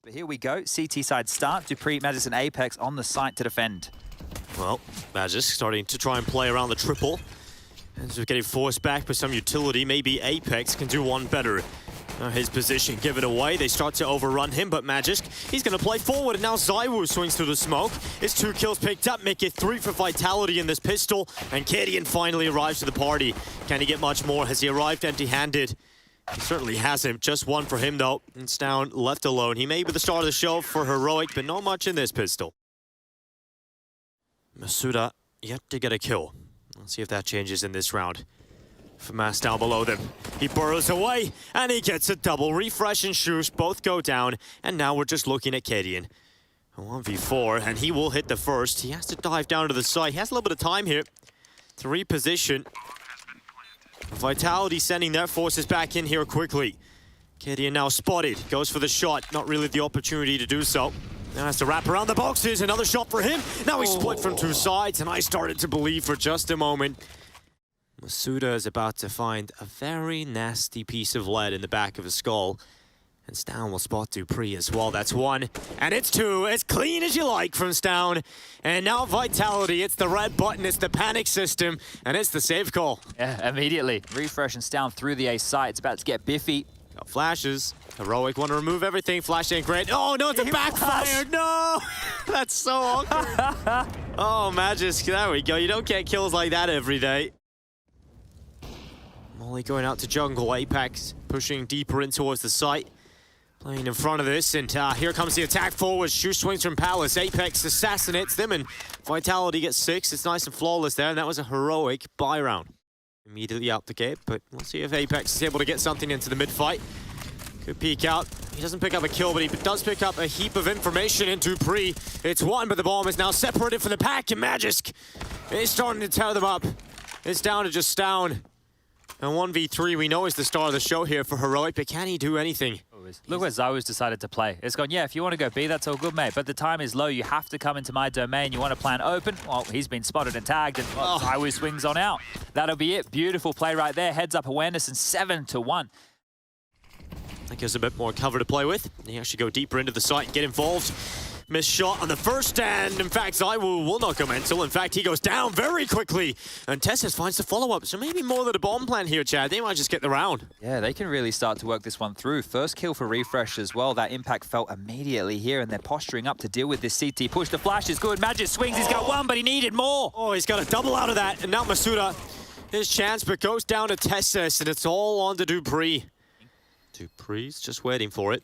But here we go, CT side start, Dupree, Magis and Apex on the site to defend. Well, Magis starting to try and play around the triple. And so getting forced back by some utility. Maybe Apex can do one better. His position given away. They start to overrun him, but Magisk, he's going to play forward. And now ZywOo swings through the smoke. His 2 kills picked up, make it 3 for Vitality in this pistol. And kadian finally arrives to the party. Can he get much more? Has he arrived empty-handed? He certainly hasn't. Just 1 for him, though. It's down, left alone. He may be the star of the show for Heroic, but not much in this pistol. Masuda yet to get a kill. Let's see if that changes in this round. FAMAS down below them. He burrows away, and he gets a double. Refresh and shox both go down, and now we're just looking at kadian. A 1v4, and he will hit the first. He has to dive down to the side. He has a little bit of time here to reposition. Vitality sending their forces back in here quickly. kadian now spotted. Goes for the shot. Not really the opportunity to do so. Now has to wrap around the boxes. Another shot for him. Now he's split from 2 sides, and I started to believe for just a moment. Masuda is about to find a very nasty piece of lead in the back of his skull. And Stown will spot Dupree as well. That's 1. And it's 2. As clean as you like from Stown. And now Vitality. It's the red button. It's the panic system. And it's the save call. Yeah, immediately. Refresh and Stown through the A site. It's about to get biffy. Got flashes. Heroic want to remove everything. Flash ain't great. Oh, no, it's a backfire. No! That's so awkward. Oh, Magisk. There we go. You don't get kills like that every day. Molly going out to jungle. Apex pushing deeper in towards the site. Playing in front of this, and here comes the attack forward. shox swings from Palace. Apex assassinates them, and Vitality gets 6. It's nice and flawless there, and that was a Heroic buy round. Immediately out the gate, but we'll see if Apex is able to get something into the mid-fight. Could peek out. He doesn't pick up a kill, but he does pick up a heap of information into Dupree. It's 1, but the bomb is now separated from the pack, and Magisk is starting to tear them up. It's down to just Stown. And 1v3, we know is the star of the show here for Heroic, but can he do anything? Look where ZywOo's decided to play. It's gone, yeah, if you want to go B, that's all good, mate. But the time is low. You have to come into my domain. You want to plan open. Well, he's been spotted and tagged, and ZywOo swings on out. That'll be it. Beautiful play right there. Heads up awareness and 7-1. That gives a bit more cover to play with. He actually go deeper into the site and get involved. Missed shot on the first, and in fact, ZywOo will not go mental. In fact, he goes down very quickly, and Tessus finds the follow-up. So maybe more than a bomb plan here, Chad. They might just get the round. Yeah, they can really start to work this one through. First kill for Refresh as well. That impact felt immediately here, and they're posturing up to deal with this CT push. The flash is good. Magic swings. He's got 1, but he needed more. Oh, he's got a double out of that, and now Masuda, his chance, but goes down to Tessus, and it's all on to Dupree. Dupree's just waiting for it.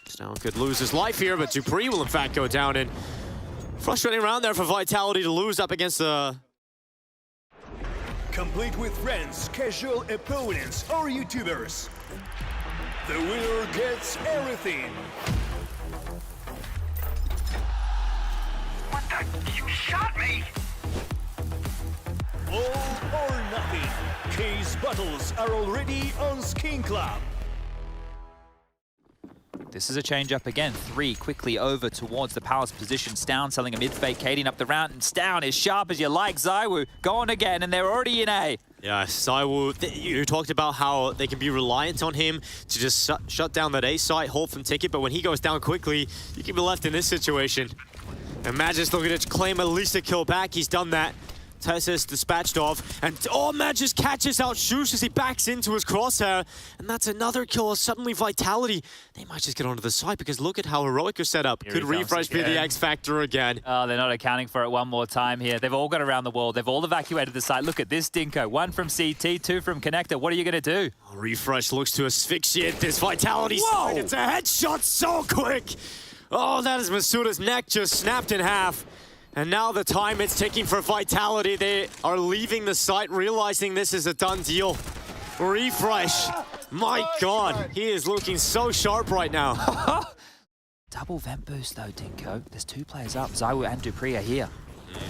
Stown could lose his life here, but Dupree will in fact go down, and frustrating round there for Vitality to lose up against the... Complete with friends, casual opponents, or YouTubers. The winner gets everything. What the? You shot me! All or nothing. Case battles are already on Skin Club. This is a change up again. 3 quickly over towards the Palace position. Stown selling a mid-fake, kadian up the round, and Stown is sharp as you like. ZywOo going again, and they're already in A. Yeah, ZywOo, you talked about how they can be reliant on him to just shut down that A site, hold from ticket, but when he goes down quickly, you can be left in this situation. And Magis looking to claim at least a kill back. He's done that. Tessus dispatched off, and Magis catches out shox as he backs into his crosshair, and that's another kill. Suddenly Vitality, they might just get onto the side, because look at how Heroic are set up. Could Refresh be the X factor again? Oh, they're not accounting for it one more time here. They've all got around the wall. They've all evacuated the site. Look at this Dinko. 1 from CT, 2 from Connector. What are you going to do? Refresh looks to asphyxiate this Vitality side. It's a headshot so quick. Oh, that is Masuda's neck just snapped in half. And now the time it's ticking for Vitality. They are leaving the site, realizing this is a done deal. Refresh. My God, he is looking so sharp right now. Double vent boost though, Dinko. There's 2 players up. ZywOo and Dupree are here.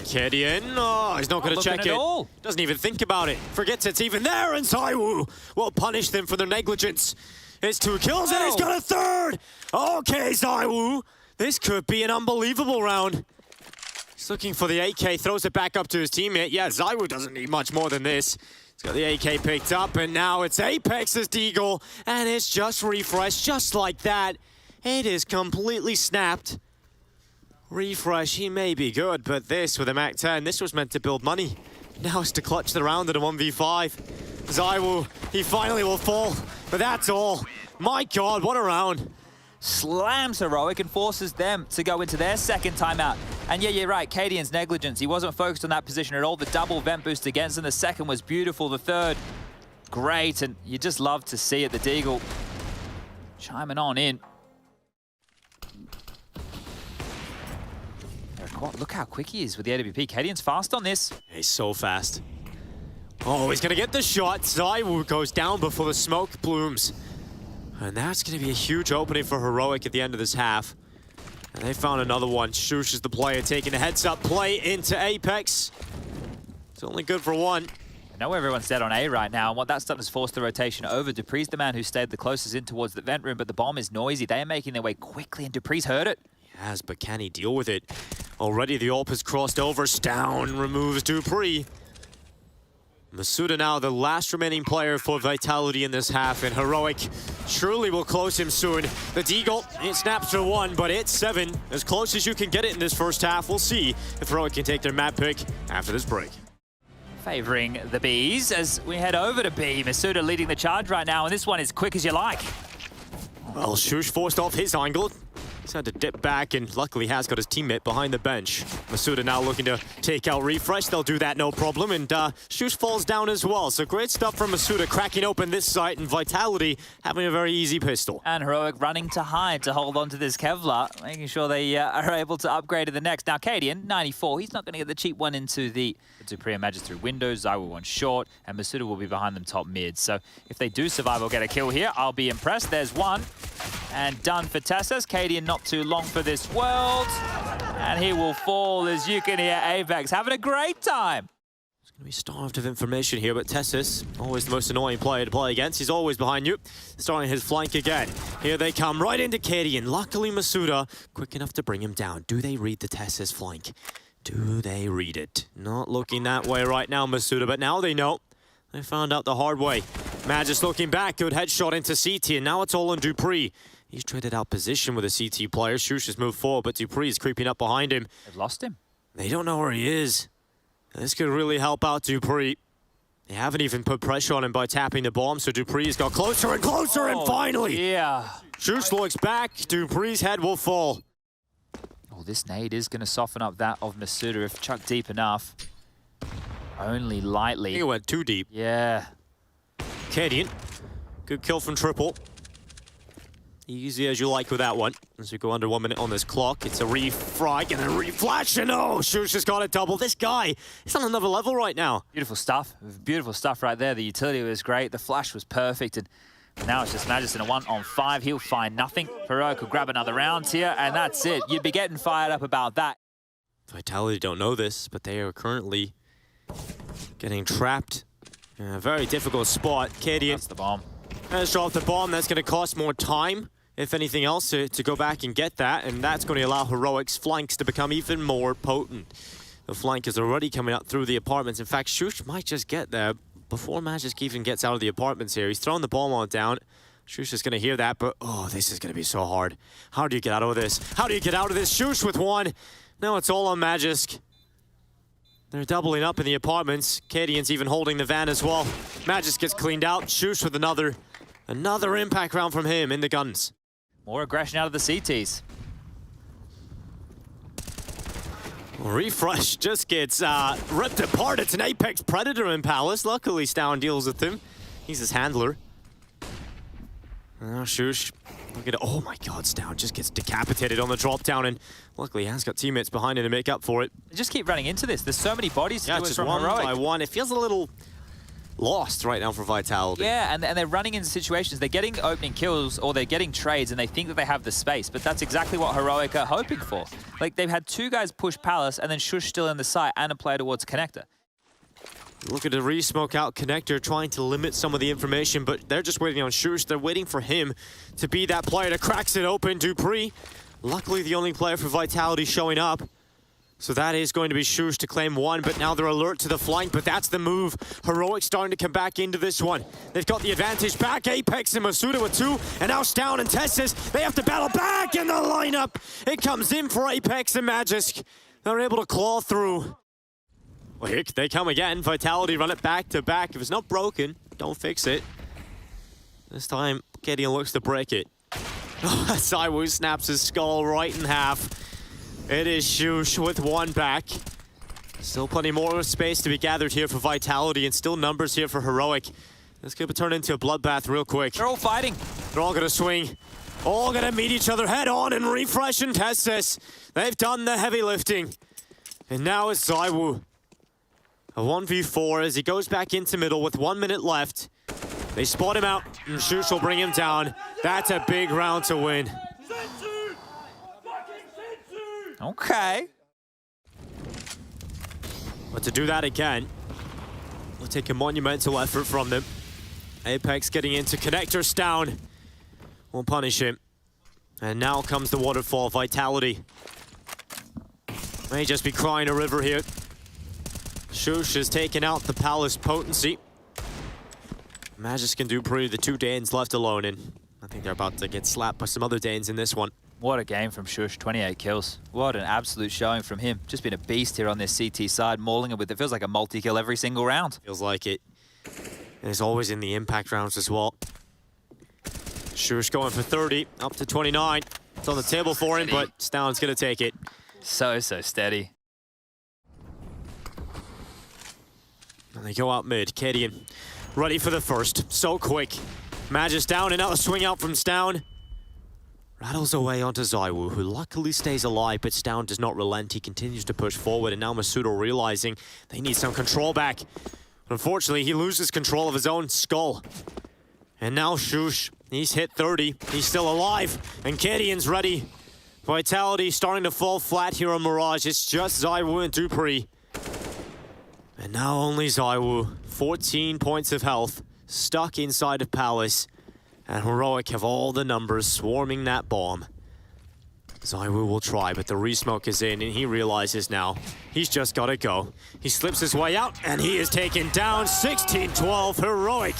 kadian, oh, he's not going to check it. Doesn't even think about it. Forgets it's even there, and ZywOo will punish them for their negligence. It's 2 kills, and he's got a 3rd. Okay, ZywOo. This could be an unbelievable round. He's looking for the AK, throws it back up to his teammate. Yeah, ZywOo doesn't need much more than this. He's got the AK picked up, and now it's Apex's deagle, and it's just Refresh, just like that. It is completely snapped. Refresh, he may be good, but this with a Mac 10, this was meant to build money. Now it's to clutch the round at a 1v5. ZywOo, he finally will fall, but that's all. My God, what a round. Slams Heroic and forces them to go into their second timeout. And yeah, you're right, Cadian's negligence. He wasn't focused on that position at all. The double vent boost against him. The second was beautiful. The third, great. And you just love to see it. The Deagle chiming on in. Look how quick he is with the AWP. Cadian's fast on this. He's so fast. Oh, he's gonna get the shot. ZywOo goes down before the smoke blooms. And that's gonna be a huge opening for Heroic at the end of this half. And they found another one. shox is the player taking a heads-up play into Apex. It's only good for one. I know everyone's dead on A right now, and what that's done is forced the rotation over. Dupree's the man who stayed the closest in towards the vent room, but the bomb is noisy. They are making their way quickly, and Dupree's heard it. Yes, but can he deal with it? Already the AWP has crossed over. Stown removes Dupree. Masuda now the last remaining player for Vitality in this half, and Heroic surely will close him soon. The Deagle, it snaps to 1, but it's 7. As close as you can get it in this first half. We'll see if Heroic can take their map pick after this break. Favoring the Bs as we head over to B. Masuda leading the charge right now, and this one is quick as you like. Well, shox forced off his angle. He's had to dip back, and luckily has got his teammate behind the bench. Masuda now looking to take out Refresh. They'll do that, no problem. And shox falls down as well. So great stuff from Masuda, cracking open this site, and Vitality having a very easy pistol. And Heroic running to hide to hold on to this Kevlar, making sure they are able to upgrade to the next. Now, Cadian, 94, he's not going to get the cheap one into the Dupree and Magis through windows. ZywOo one short, and Masuda will be behind them top mid. So if they do survive or get a kill here, I'll be impressed. There's one. And done for Tessus. Cadian not too long for this world. And he will fall, as you can hear Apex having a great time. He's going to be starved of information here, but Tessus, always the most annoying player to play against. He's always behind you. Starting his flank again. Here they come, right into Cadian. Luckily, Masuda quick enough to bring him down. Do they read the Tessus flank? Do they read it? Not looking that way right now, Masuda, but now they know. They found out the hard way. Magis looking back, good headshot into CT, and now it's all on Dupree. He's traded out position with a CT player. shox has moved forward, but Dupree is creeping up behind him. They've lost him. They don't know where he is. This could really help out Dupree. They haven't even put pressure on him by tapping the bomb, so Dupree's got closer and closer, and finally! Yeah. shox looks back, Dupree's head will fall. Oh, this nade is going to soften up that of Masuda if chucked deep enough. Only lightly. I think it went too deep. Yeah. Cadian, good kill from Triple. Easy as you like with that one. As we go under 1 minute on this clock, it's a refrag and a reflash, and oh, shox just got a double. This guy is on another level right now. Beautiful stuff. Beautiful stuff right there. The utility was great. The flash was perfect. And now it's just Magis in a 1-on-5. He'll find nothing. Heroic will grab another round here, and that's it. You'd be getting fired up about that. Vitality don't know this, but they are currently getting trapped in a very difficult spot. Cadian. That's the bomb. Has dropped the bomb. That's going to cost more time, if anything else, to go back and get that, and that's going to allow Heroic's flanks to become even more potent. The flank is already coming up through the apartments. In fact, shox might just get there before Magis even gets out of the apartments here. He's throwing the bomb on down. shox is going to hear that, but oh, this is going to be so hard. How do you get out of this? How do you get out of this? shox with one. Now it's all on Magis. They're doubling up in the apartments. Cadian's even holding the van as well. Magis gets cleaned out. shox with another impact round from him in the guns. More aggression out of the CTs. Refresh just gets ripped apart. It's an Apex Predator in Palace. Luckily, Stown deals with him. He's his handler. Now shox, look at it. Oh my God, Stown just gets decapitated on the drop down, and luckily he has got teammates behind him to make up for it. They just keep running into this. There's so many bodies to Yeah, do it just from one Heroic. by one. It feels a little lost right now for Vitality. Yeah, and they're running into situations. They're getting opening kills or they're getting trades and they think that they have the space, but that's exactly what Heroic are hoping for. Like, they've had 2 guys push Palace and then shox still in the site and a player towards Connector. Look at the re-smoke out Connector, trying to limit some of the information, but they're just waiting on shox. They're waiting for him to be that player that cracks it open. Dupree, luckily the only player for Vitality showing up. So that is going to be shox to claim one, but now they're alert to the flank, but that's the move. Heroic starting to come back into this one. They've got the advantage back. Apex and Masuda with two, and now Stown and Tessis, they have to battle back in the lineup. It comes in for Apex and Magisk. They're able to claw through. Well, here they come again. Vitality run it back to back. If it's not broken, don't fix it. This time, Gideon looks to break it. ZywOo snaps his skull right in half. It is shox with one back. Still plenty more space to be gathered here for Vitality, and still numbers here for Heroic. This could turn into a bloodbath real quick. They're all fighting. They're all gonna swing. All gonna meet each other head on and refresh and test this. They've done the heavy lifting. And now it's ZywOo. A 1v4 as he goes back into middle with 1 minute left. They spot him out, and shox will bring him down. That's a big round to win. Okay. But to do that again, will take a monumental effort from them. Apex getting into connectors down. Won't punish him. And now comes the waterfall. Vitality may just be crying a river here. shox has taken out the Palace potency. Magisk and dupreeh, the two Danes left alone, and I think they're about to get slapped by some other Danes in this one. What a game from shox, 28 kills. What an absolute showing from him. Just been a beast here on this CT side, mauling it with, it feels like a multi-kill every single round. Feels like it. And it's always in the impact rounds as well. shox going for 30, up to 29. It's on the table for him, but Stown's gonna take it. So steady. And they go out mid. Gideon ready for the first. So quick. Magisk down, and now the swing out from Stown. Rattles away onto ZywOo, who luckily stays alive, but Stown does not relent. He continues to push forward, and now Masuda realizing they need some control back. But unfortunately, he loses control of his own skull. And now shox, he's hit 30. He's still alive, and Gideon's ready. Vitality starting to fall flat here on Mirage. It's just ZywOo and dupreeh. And now only ZywOo. 14 points of health, stuck inside of Palace. And Heroic have all the numbers swarming that bomb. ZywOo will try, but the re-smoke is in, and he realizes now he's just gotta go. He slips his way out, and he is taken down. 16-12, Heroic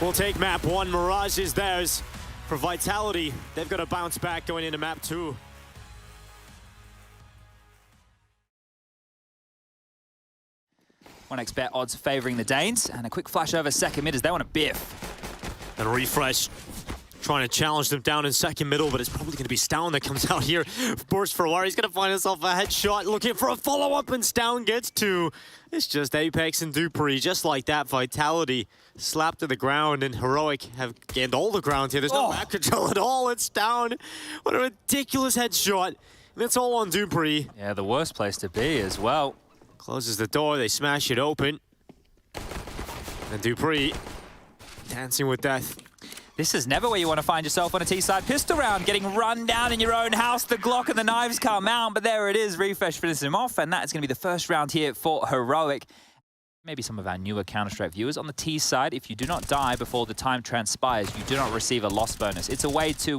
will take map 1. Mirage is theirs. For Vitality, they've got to bounce back going into map 2. One expert odds favoring the Danes, and a quick flash over second mid as they want to biff. And refresh, trying to challenge them down in second middle, but it's probably going to be Stown that comes out here. Burst for a while, he's going to find himself a headshot, looking for a follow-up, and Stown gets 2. It's just Apex and dupreeh, just like that. Vitality slapped to the ground, and Heroic have gained all the ground here. There's no map control at all. It's Stown. What a ridiculous headshot. And it's all on dupreeh. Yeah, the worst place to be as well. Closes the door, they smash it open. And dupreeh dancing with death. This is never where you want to find yourself on a T-side pistol round, getting run down in your own house. The Glock and the knives come out, but there it is. Refresh finishes him off, and that's going to be the first round here for Heroic. Maybe some of our newer Counter-Strike viewers on the T side, if you do not die before the time transpires, you do not receive a loss bonus. It's a way to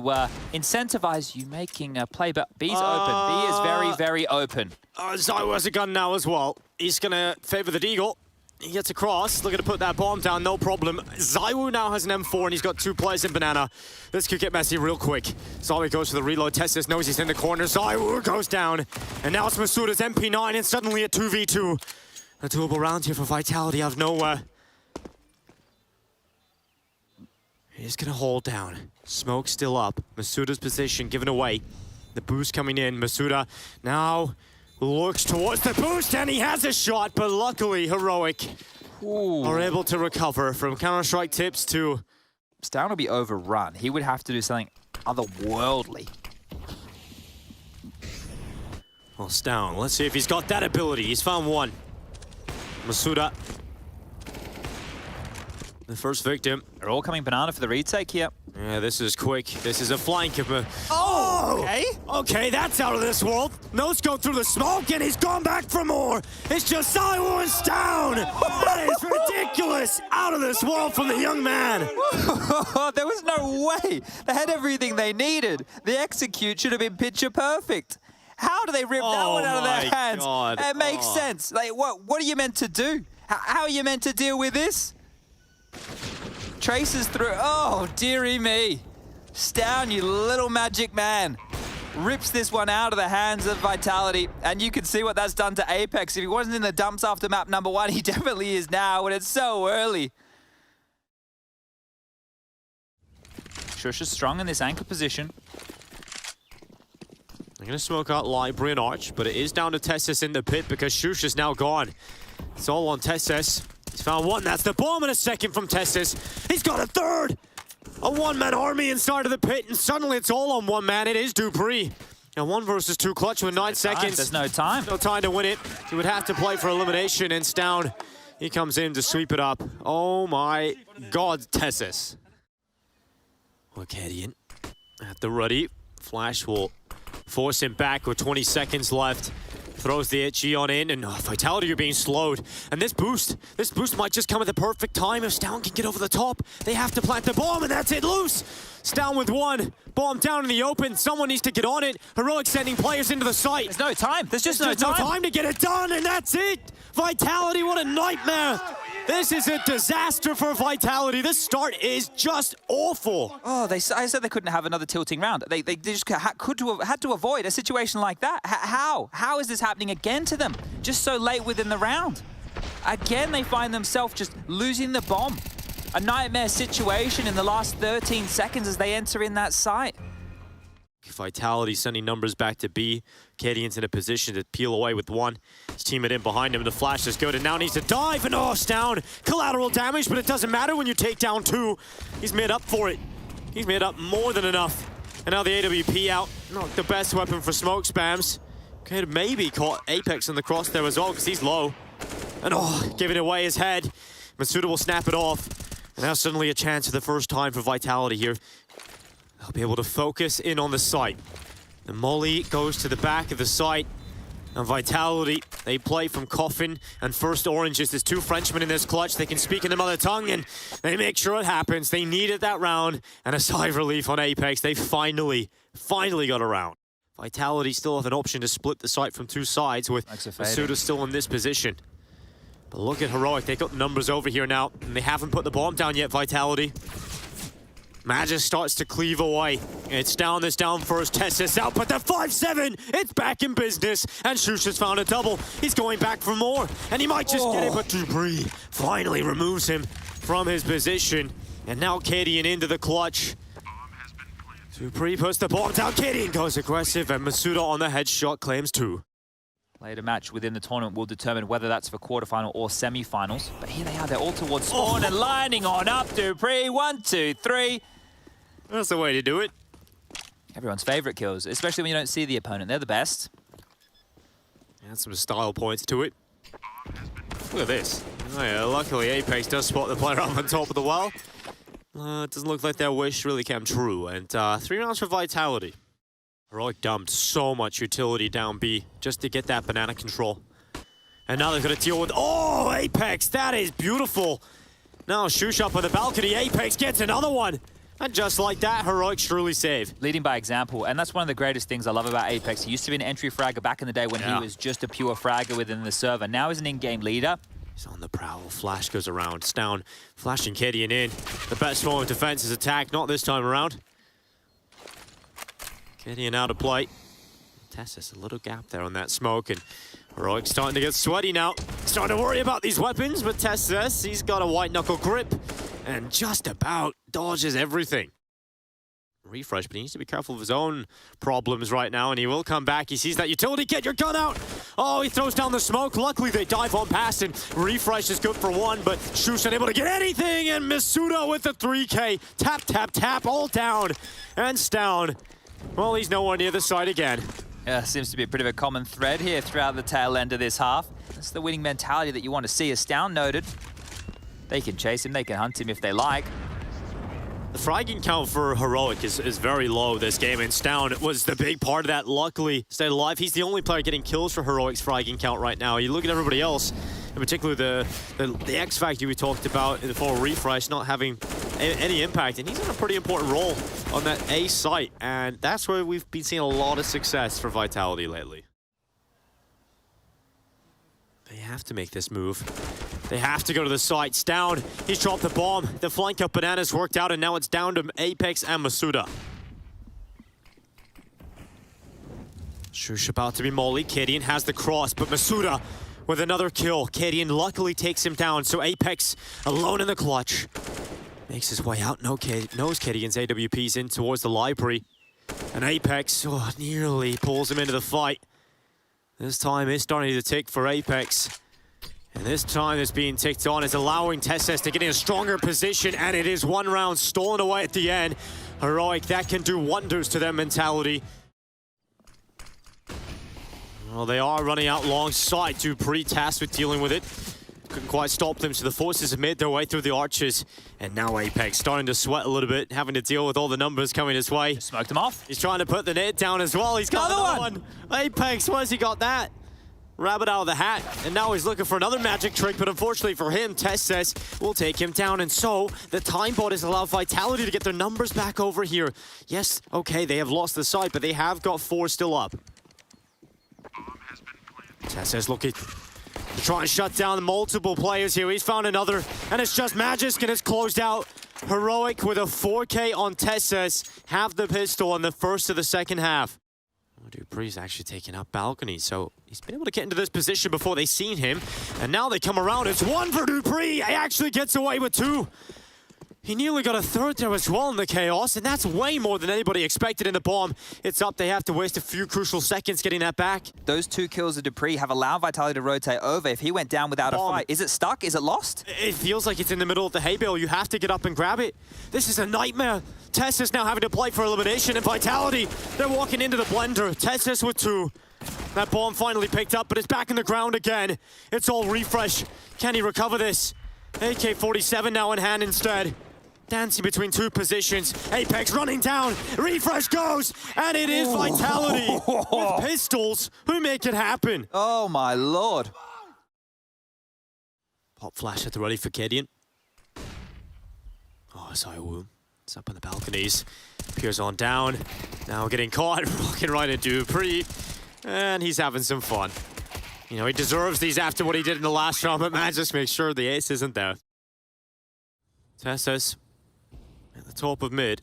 incentivize you making a play, but B's open. B is very, very open. ZywOo has a gun now as well. He's going to favor the deagle. He gets across, looking to put that bomb down, no problem. ZywOo now has an M4 and he's got 2 players in banana. This could get messy real quick. ZywOo goes for the reload, Testis knows he's in the corner. ZywOo goes down. And now it's Masuda's MP9 and suddenly a 2v2. A doable round here for Vitality out of nowhere. He's gonna hold down. Smoke still up. Masuda's position given away. The boost coming in. Masuda now looks towards the boost, and he has a shot, but luckily Heroic are able to recover from Counter-Strike tips to... Stown will be overrun. He would have to do something otherworldly. Well, Stown, let's see if he's got that ability. He's found one. Masuda, the first victim. They're all coming banana for the retake here. Yeah, this is quick. This is a flank of a... Okay. Okay, that's out of this world. Nose go through the smoke, and he's gone back for more. It's just ZywOo and Stown. That is ridiculous. Out of this world from the young man. There was no way. They had everything they needed. The execute should have been picture perfect. How do they rip that one out of their hands? God. It makes sense. Like, what are you meant to do? How are you meant to deal with this? Traces through. Oh, dearie me. Stown, you little magic man. Rips this one out of the hands of Vitality, and you can see what that's done to Apex. If he wasn't in the dumps after map number 1, he definitely is now, and it's so early. shox is strong in this anchor position. They're going to smoke out Library and Arch, but it is down to Testis in the pit because shox is now gone. It's all on Testis. He's found one. That's the bomb in a second from Testis. He's got a third. A one-man army inside of the pit, and suddenly it's all on one man. It is dupreeh. And 1 versus 2 clutch with 9 seconds. There's no time. No time to win it. He would have to play for elimination, and Stown, he comes in to sweep it up. Oh my God, Tessis. Orcadian at the ready. Flash will force him back with 20 seconds left. Throws the itchy on in, and Vitality are being slowed. And this boost might just come at the perfect time. If Stown can get over the top, they have to plant the bomb, and that's it, loose. Stown with one. Bomb down in the open. Someone needs to get on it. Heroic sending players into the site. There's no time. There's just no time. No time to get it done, and that's it. Vitality, what a nightmare. This is a disaster for Vitality. This start is just awful. Oh, I said they couldn't have another tilting round. They just had to avoid a situation like that. How? How is this happening again to them? Just so late within the round. Again, they find themselves just losing the bomb. A nightmare situation in the last 13 seconds as they enter in that site. Vitality sending numbers back to B. Cadian's in a position to peel away with one. His teammate in behind him. The flash is good and now needs to dive. And oh, Stown. Collateral damage, but it doesn't matter when you take down 2. He's made up for it. He's made up more than enough. And now the AWP out. Not the best weapon for smoke spams. Could maybe caught Apex in the cross there as well because he's low. And oh, giving away his head. Masuda will snap it off. And now suddenly a chance for the first time for Vitality here. They'll be able to focus in on the site. The molly goes to the back of the site. And Vitality, they play from Coffin and First Oranges. There's 2 Frenchmen in this clutch. They can speak in the mother tongue and they make sure it happens. They needed that round and a sigh of relief on Apex. They finally got a round. Vitality still have an option to split the site from 2 sides with Masuda still in this position. But look at Heroic. They got the numbers over here now and they haven't put the bomb down yet, Vitality. Magus starts to cleave away. It's down first. Testis out, but the 5-7, it's back in business. And shox has found a double. He's going back for more, and he might just get it, but dupreeh finally removes him from his position. And now Cadian into the clutch. dupreeh puts the bomb down. Cadian goes aggressive, and Masuda on the headshot claims 2. Later match within the tournament will determine whether that's for quarterfinal or semi-finals. But here they are, they're all towards spawn and lining on up. dupreeh, 1, 2, 3. That's the way to do it. Everyone's favorite kills, especially when you don't see the opponent. They're the best. And some style points to it. Look at this. Oh yeah, luckily Apex does spot the player up on top of the wall. It doesn't look like their wish really came true. And 3 rounds for Vitality. Heroic dumped so much utility down B just to get that banana control. And now they're going to deal with... Oh, Apex! That is beautiful! Now shox up on the balcony. Apex gets another one! And just like that, Heroic surely saved. Leading by example, and that's one of the greatest things I love about Apex. He used to be an entry fragger back in the day when he was just a pure fragger within the server. Now he's an in-game leader. He's on the prowl. Flash goes around. Stown flashing Cadian in. The best form of defense is attack, not this time around. Cadian out of play. Testis, a little gap there on that smoke, and Heroic starting to get sweaty now. Starting to worry about these weapons, but Testis, he's got a white knuckle grip and just about dodges everything. Refresh, but he needs to be careful of his own problems right now, and he will come back. He sees that utility. Get your gun out! Oh, he throws down the smoke. Luckily, they dive on past, and Refresh is good for 1, but shox unable to get anything, and Masuda with the 3K. Tap, tap, tap, all down. And Stown, well, he's nowhere near the site again. Yeah, seems to be a bit of a common thread here throughout the tail end of this half. That's the winning mentality that you want to see, as Stown noted. They can chase him, they can hunt him if they like. The fragging count for Heroic is very low this game, and Stown was the big part of that. Luckily, stayed alive. He's the only player getting kills for Heroic's fragging count right now. You look at everybody else, in particular the X Factor we talked about in the full refresh, not having any impact, and he's in a pretty important role on that A site, and that's where we've been seeing a lot of success for Vitality lately. They have to make this move. They have to go to the site. Stown, he's dropped the bomb. The flank up Bananas worked out, and now it's down to Apex and Masuda. shox about to be molly. Kadian has the cross, but Masuda with another kill. Kadian luckily takes him down, so Apex alone in the clutch. Makes his way out, knows Kadian's AWP's in towards the library. And Apex nearly pulls him into the fight. This time it's starting to tick for Apex. And this time it's being ticked on. It's allowing Tesses to get in a stronger position, and it is one round stolen away at the end. Heroic, that can do wonders to their mentality. Well, they are running out long side. Dupree tasked with dealing with it. Couldn't quite stop them, so the forces have made their way through the arches. And now Apex starting to sweat a little bit, having to deal with all the numbers coming his way. Smoked him off. He's trying to put the net down as well. He's got another one. Apex, where's he got that? Rabbit out of the hat, and now he's looking for another magic trick, but unfortunately for him, Tesses will take him down, and so the time bot has allowed Vitality to get their numbers back over here. Yes, okay, they have lost the side, but they have got 4 still up. Tesses looking to try and shut down multiple players here. He's found another, and it's just Magisk, and it's closed out. Heroic with a 4K on Tesses, have the pistol in the first of the second half. Dupree's actually taking up balcony, so he's been able to get into this position before they seen him. And now they come around. It's 1 for Dupree. He actually gets away with 2. He nearly got a 3rd there as well in the chaos, and that's way more than anybody expected in the bomb. It's up. They have to waste a few crucial seconds getting that back. Those 2 kills of Dupree have allowed Vitality to rotate over. If he went down without a fight, is it stuck? Is it lost? It feels like it's in the middle of the hay bale. You have to get up and grab it. This is a nightmare. Tesses now having to play for elimination, and Vitality, they're walking into the blender. Tesses with 2. That bomb finally picked up, but it's back in the ground again. It's all refresh. Can he recover this? AK-47 now in hand instead. Dancing between 2 positions. Apex running down. Refresh goes, and it is Vitality with pistols who make it happen. Oh my lord. Pop flash at the ready for Kadian. Oh, Zaiwu. It's up on the balconies. Peers on down. Now getting caught. Walking right into Dupree. And he's having some fun. You know, he deserves these after what he did in the last round, but man, just make sure the ace isn't there. Tesses at the top of mid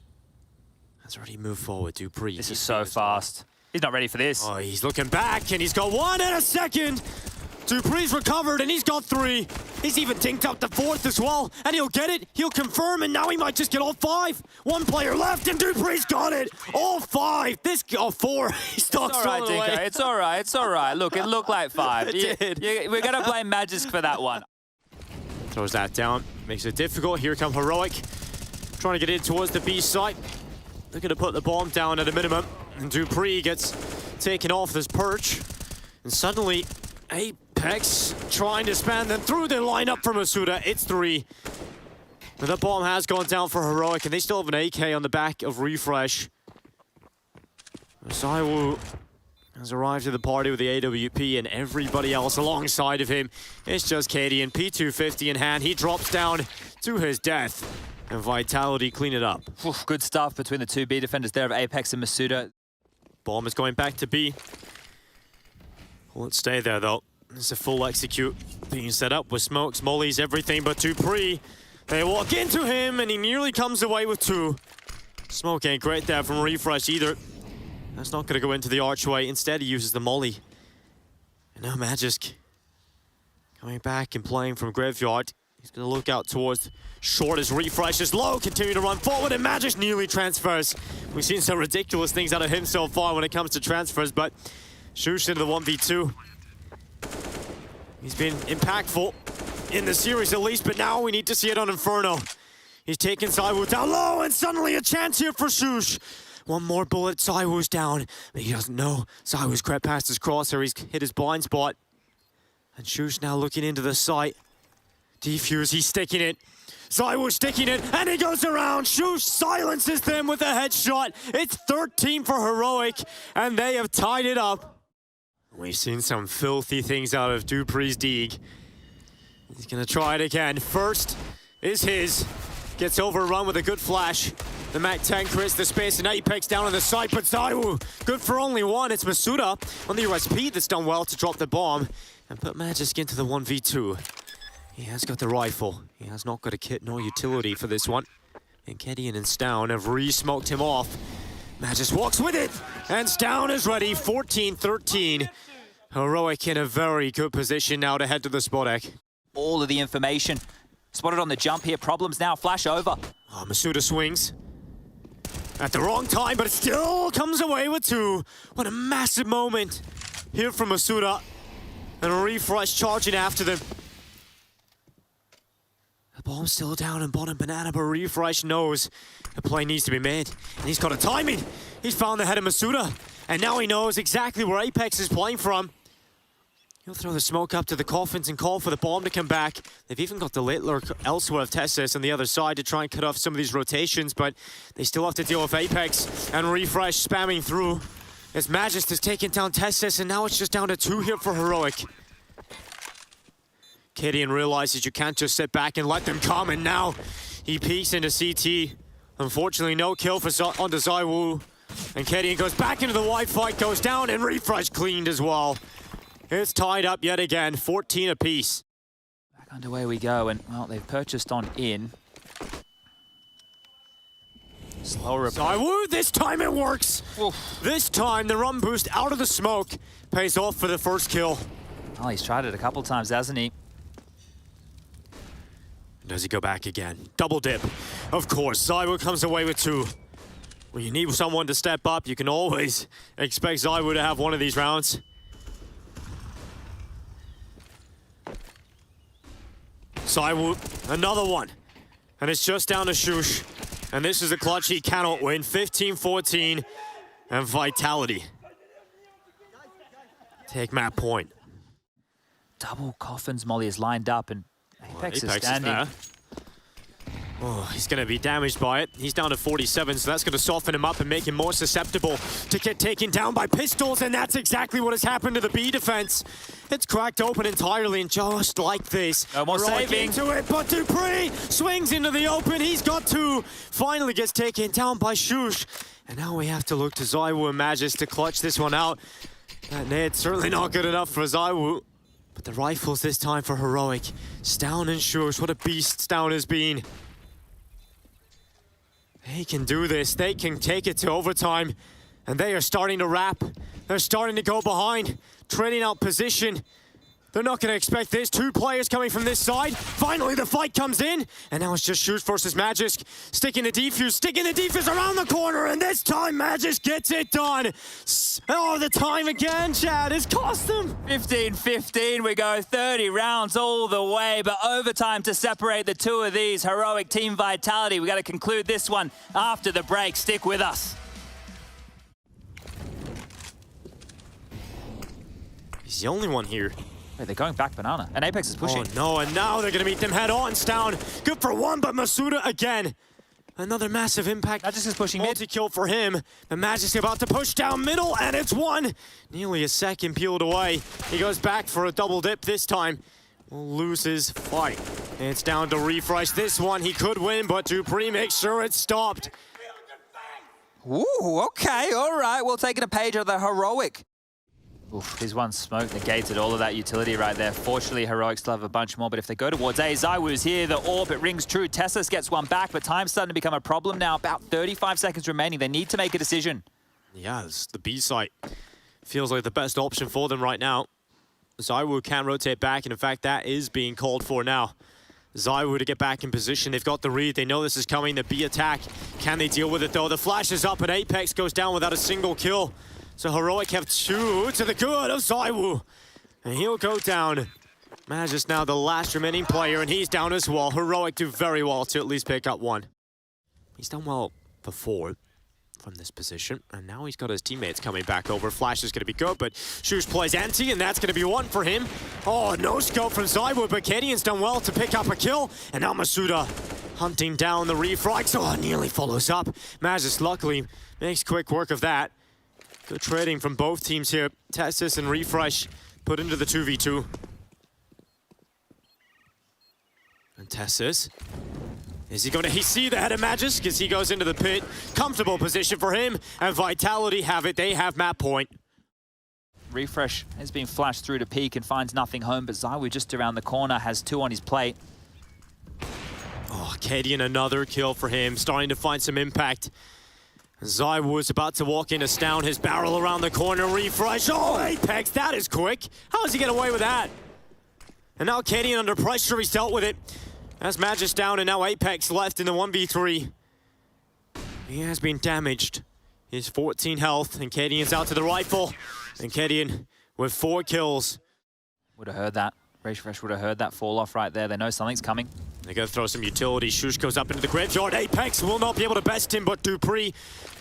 has already moved forward. Dupree. This is so fast. He's not ready for this. Oh, he's looking back, and he's got 1 and a second. Dupree's recovered, and he's got 3. He's even dinked up the 4th as well, and he'll get it. He'll confirm, and now he might just get all 5. 1 player left, and Dupree's got it. All 5. This 4. He's stuck. It's all right, Dinko. It's all right. It's all right. Look, it looked like 5. We're gonna blame Magisk for that one. Throws that down. Makes it difficult. Here come Heroic. Trying to get in towards the B site. They're going to put the bomb down at a minimum. And Dupree gets taken off this perch. And suddenly, Apex trying to span them through the lineup for Masuda. It's 3. But the bomb has gone down for Heroic, and they still have an AK on the back of Refresh. Zaiwu has arrived to the party with the AWP, and everybody else alongside of him. It's just Kadian, P250 in hand. He drops down to his death. And Vitality clean it up. Oof, good stuff between the 2 B defenders there of Apex and Masuda. Bomb is going back to B. Won't stay there though. It's a full execute being set up with smokes, mollies, everything but Dupree. They walk into him, and he nearly comes away with 2. Smoke ain't great there from Refresh either. That's not going to go into the archway. Instead, he uses the molly. And now Magisk coming back and playing from Graveyard. He's going to look out towards short as Refresh is low, continue to run forward, and Magisk nearly transfers. We've seen some ridiculous things out of him so far when it comes to transfers, but shox into the 1v2. He's been impactful in the series at least, but now we need to see it on Inferno. He's taking Zaiwu down low, and suddenly a chance here for shox. 1 more bullet, Zaiwu's down, but he doesn't know. Zaiwu's crept past his crosshair, he's hit his blind spot. And shox now looking into the site. Defuse, he's sticking it. ZywOo sticking it, and he goes around. shox silences them with a headshot. It's 13 for Heroic, and they have tied it up. We've seen some filthy things out of dupreeh's Deeg. He's gonna try it again. First is his. Gets overrun with a good flash. The Mac 10 creates the space, and Apex down on the side, but ZywOo good for only one. It's Masuda on the USP that's done well to drop the bomb and put Magisk into the 1v2. He has got the rifle. He has not got a kit nor utility for this one. And Kedian and Stown have re-smoked him off. Magisk walks with it, and Stown is ready. 14-13. Heroic in a very good position now to head to the spot egg. All of the information. Spotted on the jump here. Problems now. Flash over. Oh, Masuda swings. At the wrong time, but it still comes away with two. What a massive moment here from Masuda. And a refresh charging after them. The bomb's still down in bottom banana, but refresh knows the play needs to be made. And he's got a timing. He's found the head of Masuda. And now he knows exactly where Apex is playing from. He'll throw the smoke up to the coffins and call for the bomb to come back. They've even got the late lurk elsewhere of Tessis on the other side to try and cut off some of these rotations, but they still have to deal with Apex and refresh spamming through. As Magisk has taken down Tessis, and now it's just down to two here for Heroic. Kedian realizes you can't just sit back and let them come, and now he peeks into CT. Unfortunately, no kill onto ZywOo. And Kedian goes back into the wide fight, goes down, and refresh cleaned as well. It's tied up yet again, 14 apiece. Back underway we go, and well, they've purchased on in. Slower. ZywOo, this time it works. Oof. This time the run boost out of the smoke pays off for the first kill. Oh, he's tried it a couple times, hasn't he? Does he go back again? Double dip. Of course, ZywOo comes away with two. When you need someone to step up, you can always expect ZywOo to have one of these rounds. ZywOo, another one. And it's just down to shox. And this is a clutch he cannot win. 15-14. And Vitality take map point. Double coffins Molly is lined up, and Apex is standing. Is oh, he's going to be damaged by it. He's down to 47, so that's going to soften him up and make him more susceptible to get taken down by pistols, and that's exactly what has happened to the B defense. It's cracked open entirely, and just like this, no more saving into it, but dupreeh swings into the open. He's got two. Finally gets taken down by shox, and now we have to look to ZywOo and Magisk to clutch this one out. That nade's certainly not good enough for ZywOo, but the rifles this time for Heroic. Stown and shox, what a beast Stown has been. They can do this. They can take it to overtime. And they are starting to wrap. They're starting to go behind, trading out position. They're not going to expect this. Two players coming from this side. Finally, the fight comes in. And now it's just shox versus Magisk. Sticking the defuse around the corner. And this time, Magisk gets it done. Oh, the time again, Chad, has cost them. 15-15, we go 30 rounds all the way, but overtime to separate the two of these. Heroic Team Vitality. We got to conclude this one after the break. Stick with us. He's the only one here. Wait, they're going back banana, and Apex is pushing. Oh no, and now they're gonna meet them head on. Stown, good for one, but Masuda again. Another massive impact. Magisk is pushing multi-kill for him. The Magisk about to push down middle, and it's one. Nearly a second peeled away. He goes back for a double dip this time. Loses fight. And it's down to refresh. This one he could win, but dupreeh makes sure it's stopped. Ooh, okay, all right. We're taking a page of the Heroic. Oof, his one smoke negated all of that utility right there. Fortunately, Heroic still have a bunch more, but if they go towards A, ZywOo's here, the orb, it rings true. Tessis gets one back, but time's starting to become a problem now. About 35 seconds remaining. They need to make a decision. Yeah, the B site feels like the best option for them right now. ZywOo can rotate back, and in fact, that is being called for now. ZywOo to get back in position. They've got the read. They know this is coming. The B attack. Can they deal with it, though? The flash is up, and Apex goes down without a single kill. So Heroic have two to the good of ZywOo. And he'll go down. Magisk now the last remaining player, and he's down as well. Heroic do very well to at least pick up one. He's done well before. from this position. And now he's got his teammates coming back over. Flash is going to be good, but shox plays empty, and that's going to be one for him. Oh, no scope from ZywOo, but kadian's done well to pick up a kill. And now Masuda hunting down the refrags. Oh, nearly follows up. Magisk luckily makes quick work of that. Good trading from both teams here. Testis and Refresh put into the 2v2. And Testis, is he going to see the head of Magisk as he goes into the pit? Comfortable position for him, and Vitality have it. They have map point. Refresh has been flashed through to peak and finds nothing home, but ZywOo just around the corner has 2 on his plate. Oh, kadian, another kill for him, starting to find some impact. ZywOo is about to walk in, down his barrel around the corner. Refresh, oh, Apex, that is quick. How does he get away with that? And now kadian under pressure, he's dealt with it. That's Magisk down, and now Apex left in the 1v3. He has been damaged. He's 14 health, and kadian's out to the rifle. And kadian with 4 kills. Would have heard that. Refresh would have heard that fall off right there. They know something's coming. They go throw some utility. shox goes up into the graveyard. Apex will not be able to best him, but dupreeh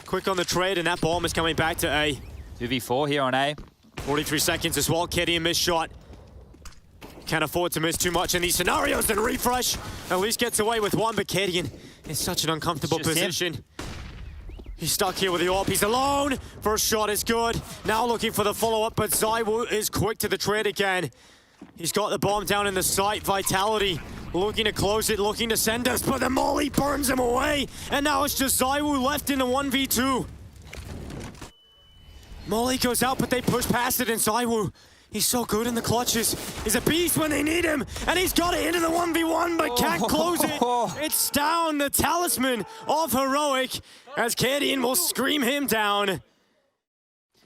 quick on the trade, and that bomb is coming back to A. 2v4 here on A. 43 seconds as well. kadian missed shot. Can't afford to miss too much in these scenarios, and Refresh at least gets away with 1, but kadian in such an uncomfortable position. He's stuck here with the AWP, he's alone. First shot is good. Now looking for the follow-up, but ZywOo is quick to the trade again. He's got the bomb down in the site. Vitality looking to close it, looking to send us, but the molly burns him away. And now it's just ZywOo left in the 1v2. Molly goes out, but they push past it, and ZywOo, he's so good in the clutches. He's a beast when they need him, and he's got it into the 1v1, but can't close it. It's down, the talisman of Heroic, as kadian will scream him down.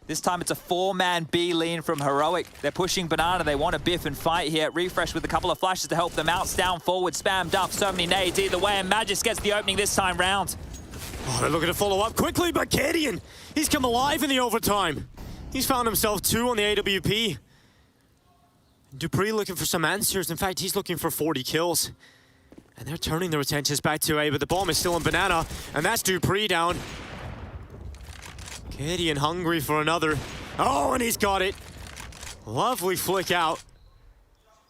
This time it's a 4-man B lean from Heroic. They're pushing Banana. They want to biff and fight here. Refresh with a couple of flashes to help them out. Down forward, spammed up. So many nades either way, and Magisk gets the opening this time round. Oh, they're looking to follow up quickly, but kadian, he's come alive in the overtime. He's found himself 2 on the AWP. dupreeh looking for some answers. In fact, he's looking for 40 kills. And they're turning their attentions back to A, but the bomb is still on Banana, and that's dupreeh down. kadian hungry for another. Oh, and he's got it. Lovely flick out.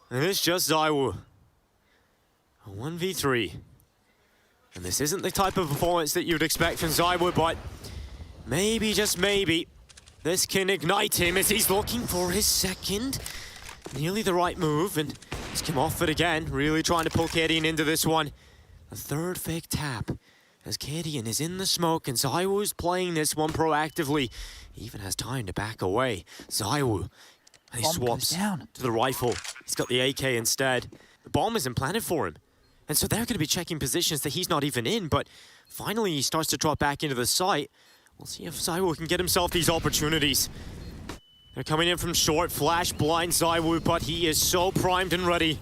And it's just ZywOo. A 1v3. And this isn't the type of performance that you'd expect from ZywOo, but maybe, just maybe, this can ignite him as he's looking for his second. Nearly the right move, and he's come off it again, really trying to pull kadian into this one. A third fake tap, as kadian is in the smoke, and ZywOo's playing this one proactively. He even has time to back away. ZywOo, and he swaps down to the rifle. He's got the AK instead. The bomb isn't planted for him. And so they're going to be checking positions that he's not even in, but finally he starts to drop back into the site. We'll see if ZywOo can get himself these opportunities. They're coming in from short, flash blinds ZywOo, but he is so primed and ready.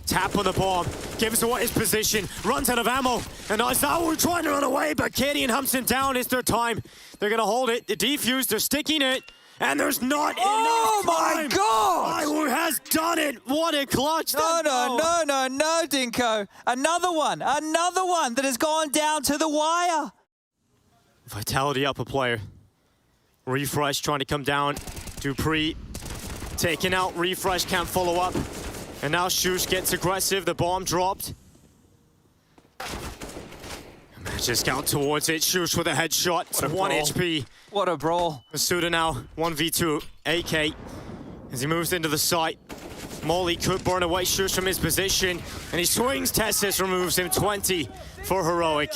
Tap on the bomb, gives away his position, runs out of ammo, and now ZywOo trying to run away, but kadian humps him down. It's their time. They're going to hold it, the defuse, they're sticking it, and there's not enough time. Oh my God! ZywOo has done it. What a clutch. No, Dinko. Another one that has gone down to the wire. Vitality up a player. Refresh trying to come down. dupreeh taken out. Refresh can't follow up. And now shox gets aggressive. The bomb dropped. Magisk out towards it. shox with a headshot. It's 1 HP. What a brawl. Masuda now 1v2. AK as he moves into the site. Molly could burn away shox from his position. And he swings. Testis removes him. 20 for Heroic.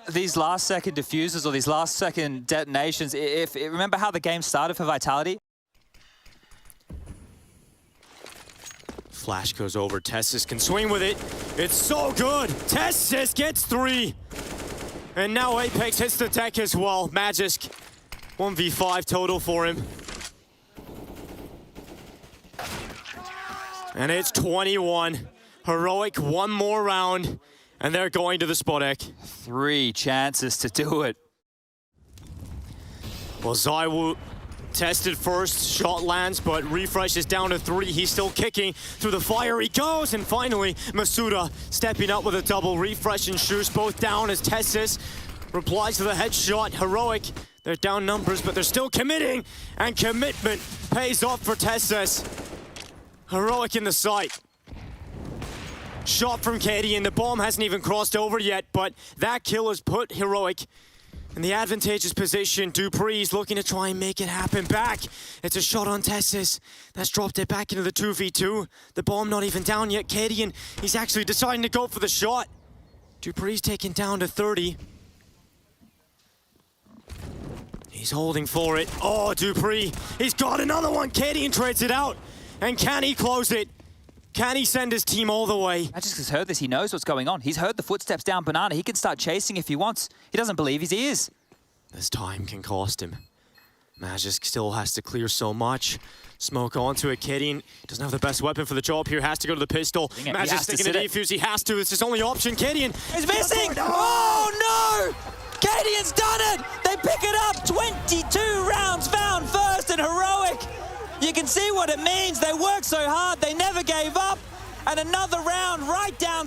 These last second diffusers or these last second detonations, remember how the game started for Vitality? Flash goes over. Testis can swing with it. It's so good. Testis gets 3. And now Apex hits the deck as well. Magisk 1v5 total for him. And it's 21. Heroic, 1 more round. And they're going to the spot deck. 3 chances to do it. Well, ZywOo tested first, shot lands, but Refresh is down to 3. He's still kicking. Through the fire he goes, and finally, Masuda stepping up with a double. Refresh and shox both down as Testis replies to the headshot. Heroic, they're down numbers, but they're still committing, and commitment pays off for Tessus. Heroic in the sight. Shot from Katie, and the bomb hasn't even crossed over yet, but that kill has put Heroic in the advantageous position. Dupree's looking to try and make it happen back. It's a shot on Tessus. That's dropped it back into the 2v2. The bomb not even down yet. Katie, he's actually deciding to go for the shot. Dupree's taken down to 30. He's holding for it. Oh, Dupree, he's got another one. Katie trades it out. And can he close it? Can he send his team all the way? Magisk has heard this. He knows what's going on. He's heard the footsteps down Banana. He can start chasing if he wants. He doesn't believe his ears. This time can cost him. Magisk still has to clear so much. Smoke onto it. Kadian doesn't have the best weapon for the job here. Has to go to the pistol. Magisk sticking to defuse. He has to. It's his only option. Kadian is missing. Oh no! Kadian's done it. They pick it up. 22 rounds found first and Heroic. You can see what it means. They worked so hard. They never gave up. And another round right down